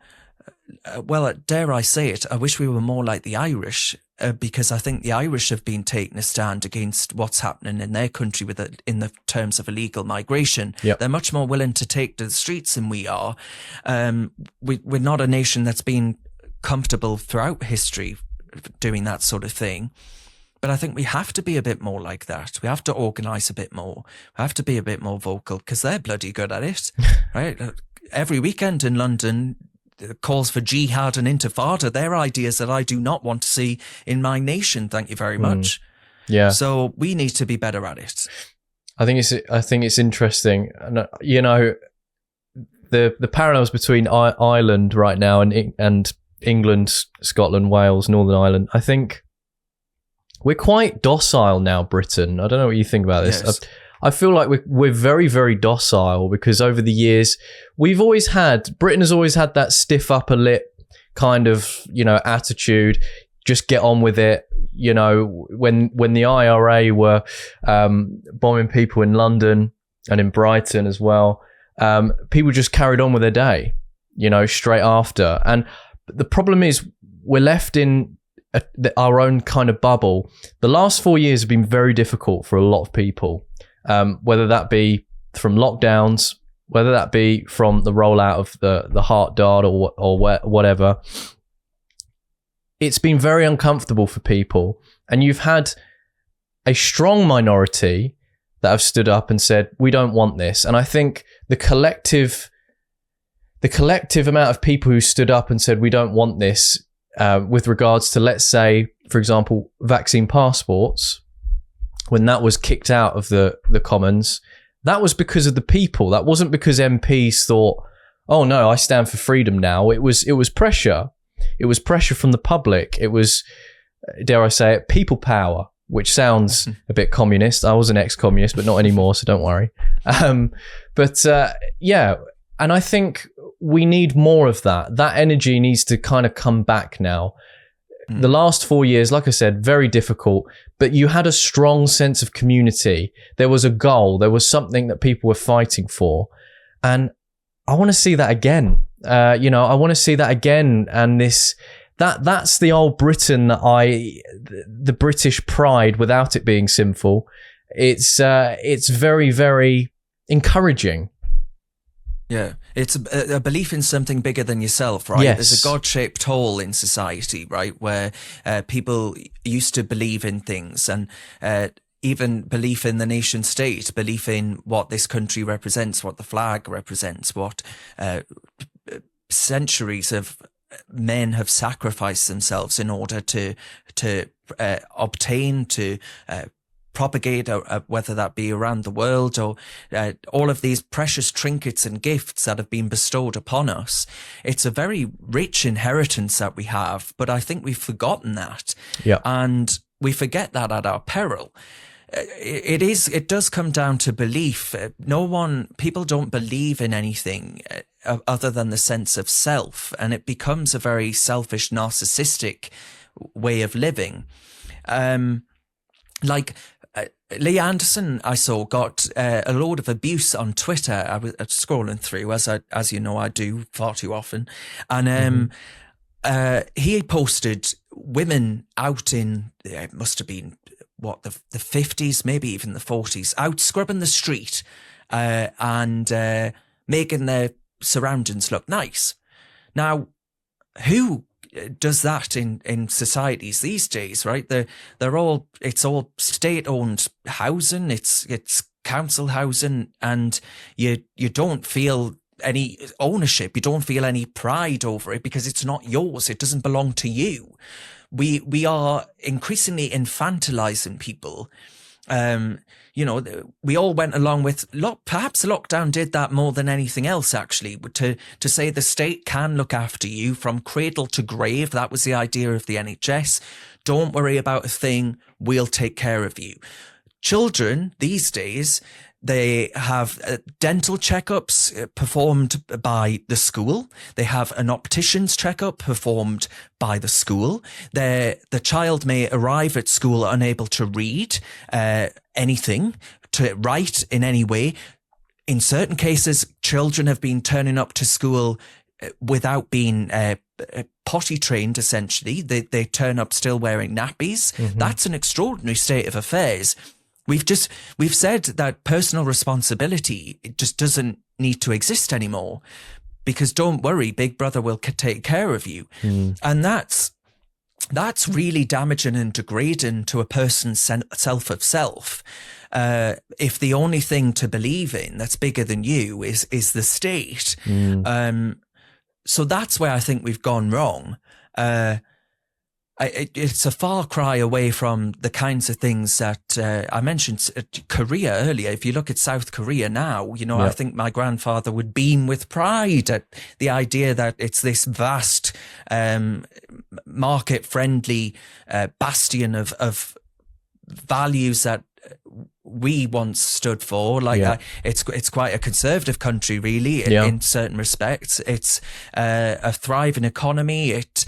I say it, I wish we were more like the Irish, because I think the Irish have been taking a stand against what's happening in their country in the terms of illegal migration. They're much more willing to take to the streets than we are. We're not a nation that's been comfortable throughout history doing that sort of thing. But I think we have to be a bit more like that. We have to organise a bit more. We have to be a bit more vocal, because they're bloody good at it, right? Every weekend in London, calls for jihad and intifada. They're ideas that I do not want to see in my nation. Thank you very much. So we need to be better at it. I think it's interesting. The parallels between Ireland right now and England, Scotland, Wales, Northern Ireland. I think we're quite docile now, Britain. I don't know what you think about this. Yes. I feel like we're very, very docile, because over the years Britain has always had that stiff upper lip kind of, attitude. Just get on with it. When the IRA were bombing people in London and in Brighton as well, people just carried on with their day, straight after. And the problem is we're left in our own kind of bubble. The last 4 years have been very difficult for a lot of people. Whether that be from lockdowns, whether that be from the rollout of the heart dart or whatever, it's been very uncomfortable for people. And you've had a strong minority that have stood up and said, we don't want this. And I think the collective amount of people who stood up and said, we don't want this, with regards to, let's say, for example, vaccine passports, when that was kicked out of the Commons, that was because of the people. That wasn't because MPs thought, oh no, I stand for freedom now. It was pressure. It was pressure from the public. It was, dare I say it, people power, which sounds a bit communist. I was an ex-communist, but not anymore, so don't worry. Yeah, and I think we need more of that. That energy needs to kind of come back now. The last 4 years, like I said, very difficult, but you had a strong sense of community. There was a goal. There was something that people were fighting for. And I want to see that again. I want to see that again. And that's the old Britain the British pride without it being sinful. It's very, very encouraging. Yeah, it's a belief in something bigger than yourself, right? Yes. There's a God-shaped hole in society, right, where people used to believe in things, and even belief in the nation state, belief in what this country represents, what the flag represents, what centuries of men have sacrificed themselves in order to obtain, to propagate, whether that be around the world, or all of these precious trinkets and gifts that have been bestowed upon us. It's a very rich inheritance that we have, but I think we've forgotten that. Yeah. And we forget that at our peril. It does come down to belief. People don't believe in anything other than the sense of self, and it becomes a very selfish, narcissistic way of living. Lee Anderson, I saw, got a load of abuse on Twitter. I was scrolling through, as you know, I do far too often. And he posted women out in, it must have been, the 50s, maybe even the 40s, out scrubbing the street and making their surroundings look nice. Now, who does that in societies these days, right? It's all state-owned housing, it's council housing, and you don't feel any ownership, you don't feel any pride over it because it's not yours, it doesn't belong to you. We are increasingly infantilizing people. We all went along with, perhaps lockdown did that more than anything else, actually, to say the state can look after you from cradle to grave. That was the idea of the NHS. Don't worry about a thing, we'll take care of you. Children these days, they have dental checkups performed by the school. They have an optician's checkup performed by the school. The child may arrive at school unable to read anything, to write in any way. In certain cases, children have been turning up to school without being potty trained, essentially. They turn up still wearing nappies. Mm-hmm. That's an extraordinary state of affairs. We've said that personal responsibility, it just doesn't need to exist anymore, because don't worry, Big Brother will take care of you. And that's really damaging and degrading to a person's self of self. If the only thing to believe in that's bigger than you is the state. So that's where I think we've gone wrong. It's a far cry away from the kinds of things that I mentioned Korea earlier. If you look at South Korea now, I think my grandfather would beam with pride at the idea that it's this vast market-friendly bastion of values that we once stood for. It's quite a conservative country, really, in certain respects. It's a thriving economy. It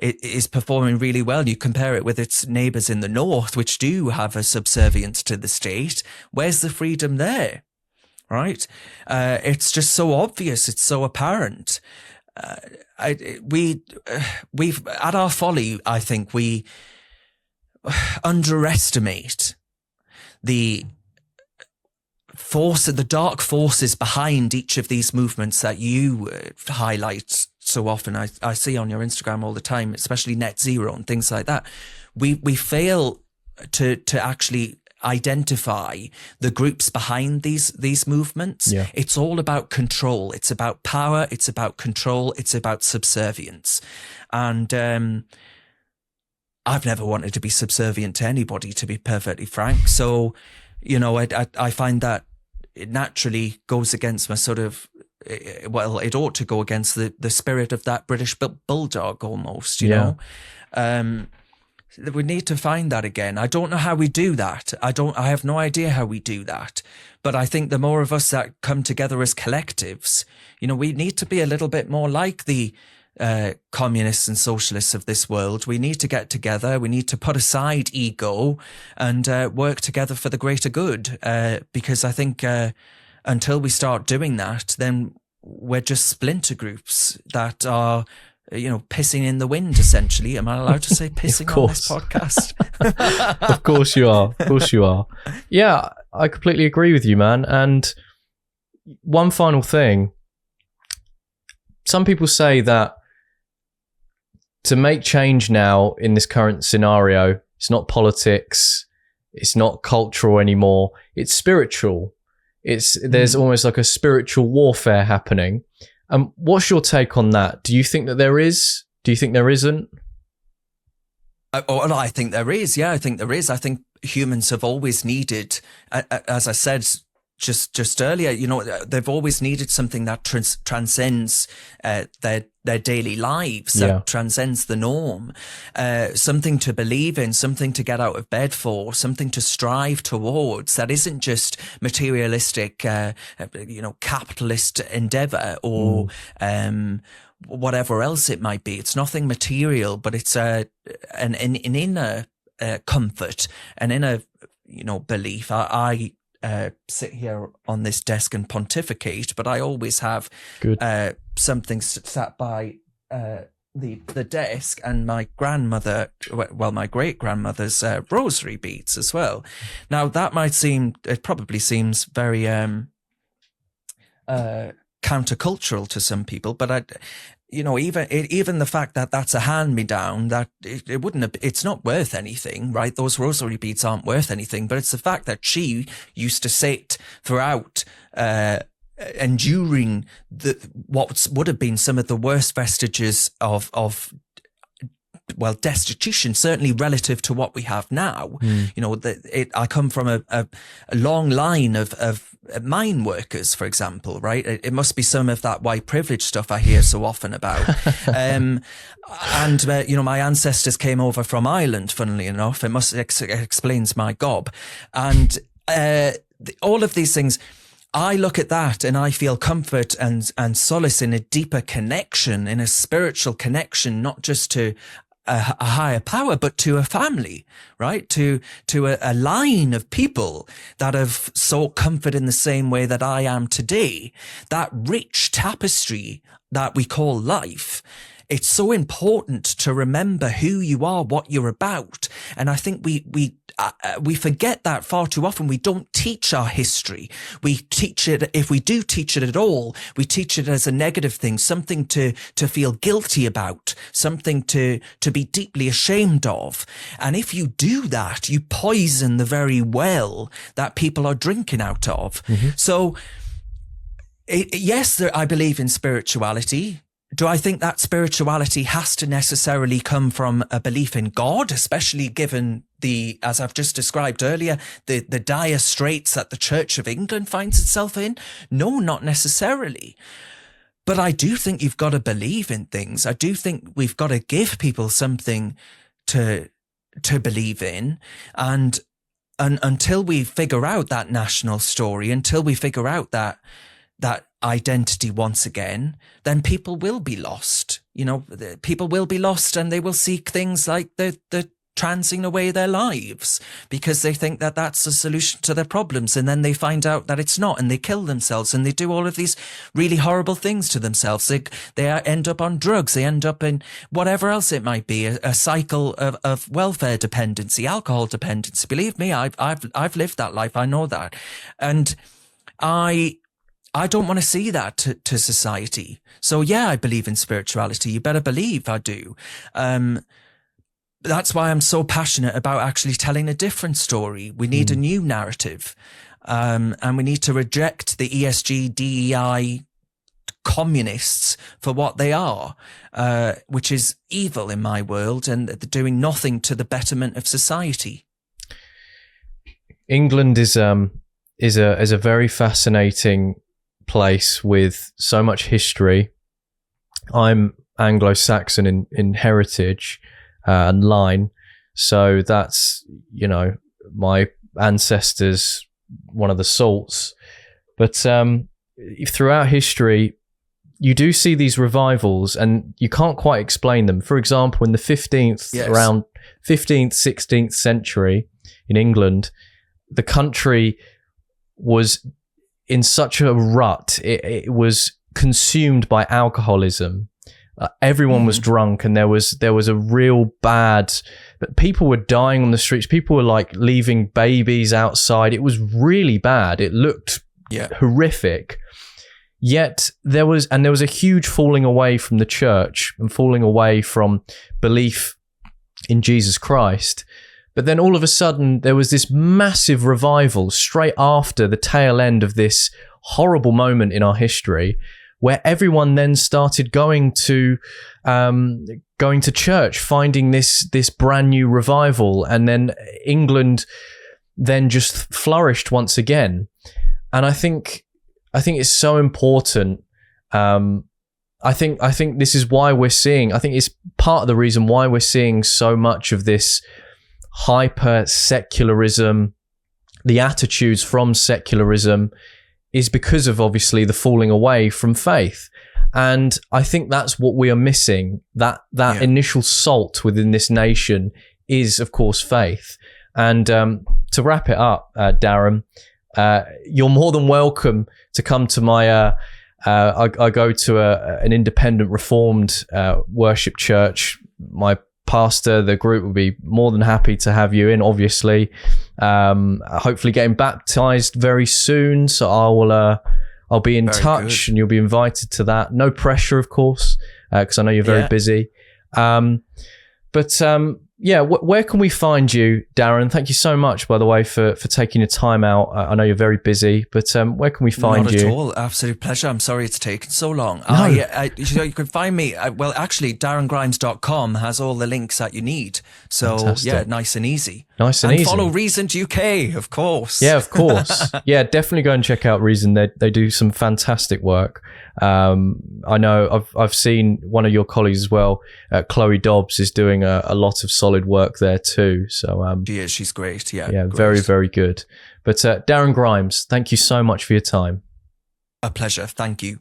is performing really well. You compare it with its neighbours in the north, which do have a subservience to the state. Where's the freedom there? Right? It's just so obvious. It's so apparent. We've at our folly, I think we underestimate the dark forces behind each of these movements that you highlight so often. I see on your Instagram all the time, especially net zero and things like that. We fail to actually identify the groups behind these movements. Yeah. It's all about control. It's about power. It's about control. It's about subservience. And I've never wanted to be subservient to anybody, to be perfectly frank. So, I find that it naturally goes against my sort of, well, it ought to go against the spirit of that British bulldog almost, you know. We need to find that again. I don't know how we do that. I have no idea how we do that. But I think the more of us that come together as collectives, we need to be a little bit more like the communists and socialists of this world. We need to get together. We need to put aside ego and work together for the greater good. Because I think until we start doing that, then we're just splinter groups that are, pissing in the wind, essentially. Am I allowed to say pissing on this podcast? Of course you are. Of course you are. Yeah, I completely agree with you, man. And one final thing. Some people say that to make change now in this current scenario, it's not politics, it's not cultural anymore, it's spiritual. There's almost like a spiritual warfare happening. What's your take on that? Do you think that there is? Do you think there isn't? I think there is. Yeah, I think there is. I think humans have always needed, as I said just earlier, they've always needed something that transcends their daily lives, that transcends the norm, something to believe in, something to get out of bed for, something to strive towards that isn't just materialistic, capitalist endeavor or whatever else it might be. It's nothing material, but it's an inner comfort, an inner belief. I sit here on this desk and pontificate, but I always have something sat by the desk, and my grandmother, my great grandmother's rosary beads as well. Now that it probably seems very countercultural to some people, but even the fact that that's a hand-me-down, that it's not worth anything, right? Those rosary beads aren't worth anything, but it's the fact that she used to sit throughout, enduring what would have been some of the worst vestiges of destitution, certainly relative to what we have now. I come from a long line of mine workers, for example, right? It must be some of that white privilege stuff I hear so often about. My ancestors came over from Ireland, funnily enough. It explains my gob. And all of these things, I look at that and I feel comfort and solace in a deeper connection, in a spiritual connection, not just to a higher power, but to a family, right? To a line of people that have sought comfort in the same way that I am today. That rich tapestry that we call life. It's so important to remember who you are, what you're about. And I think we forget that far too often. We don't teach our history. We teach it, if we do teach it at all, we teach it as a negative thing, something to feel guilty about, something to be deeply ashamed of. And if you do that, you poison the very well that people are drinking out of. Mm-hmm. So, yes, I believe in spirituality. Do I think that spirituality has to necessarily come from a belief in God, especially given as I've just described earlier, the dire straits that the Church of England finds itself in? No, not necessarily. But I do think you've got to believe in things. I do think we've got to give people something to believe in. And until we figure out that national story, until we figure out that identity once again, then people will be lost. People will be lost, and they will seek things like the transing away their lives because they think that that's the solution to their problems. And then they find out that it's not, and they kill themselves, and they do all of these really horrible things to themselves. They end up on drugs. They end up in whatever else it might be, a cycle of welfare dependency, alcohol dependency. Believe me, I've lived that life. I know that. And I don't want to see that to society. So yeah, I believe in spirituality. You better believe I do. that's why I'm so passionate about actually telling a different story. We need a new narrative, and we need to reject the ESG, DEI communists for what they are, which is evil in my world, and they're doing nothing to the betterment of society. England is a very fascinating place with so much history. I'm Anglo-Saxon in heritage and line, so that's, you know, my ancestors, one of the salts. But throughout history, you do see these revivals, and you can't quite explain them. For example, in the 15th, around 15th, 16th century in England, the country was in such a rut. It was consumed by alcoholism. Everyone was drunk, and there was a real bad. But people were dying on the streets. People were like leaving babies outside. It was really bad. It looked horrific. Yet there was a huge falling away from the church and falling away from belief in Jesus Christ. But then all of a sudden, there was this massive revival straight after the tail end of this horrible moment in our history, where everyone then started going to church, finding this brand new revival, and then England then just flourished once again. And I think it's so important. I think this is why we're seeing. I think it's part of the reason why we're seeing so much of this hyper secularism, the attitudes from secularism, is because of obviously the falling away from faith. And I think that's what we are missing. That initial salt within this nation is, of course, faith. And to wrap it up, Darren, you're more than welcome to come to my. I go to an independent Reformed worship church. My pastor, the group, will be more than happy to have you in. Obviously, hopefully getting baptized very soon. So I'll be in touch, and you'll be invited to that. No pressure, of course, because I know you're very busy. Where can we find you, Darren? Thank you so much, by the way, for taking your time out. I know you're very busy, but where can we find you? Not at all. Absolute pleasure. I'm sorry it's taken so long. No. You can find me. Actually, darrengrimes.com has all the links that you need. So, Fantastic. nice and easy. Nice and easy. Follow Reasoned UK, of course. Yeah, of course. Yeah, definitely go and check out Reason. They do some fantastic work. I know I've seen one of your colleagues as well, Chloe Dobbs, is doing a lot of solid work there too. So she's great. Yeah, great. Very, very good. But Darren Grimes, thank you so much for your time. A pleasure. Thank you.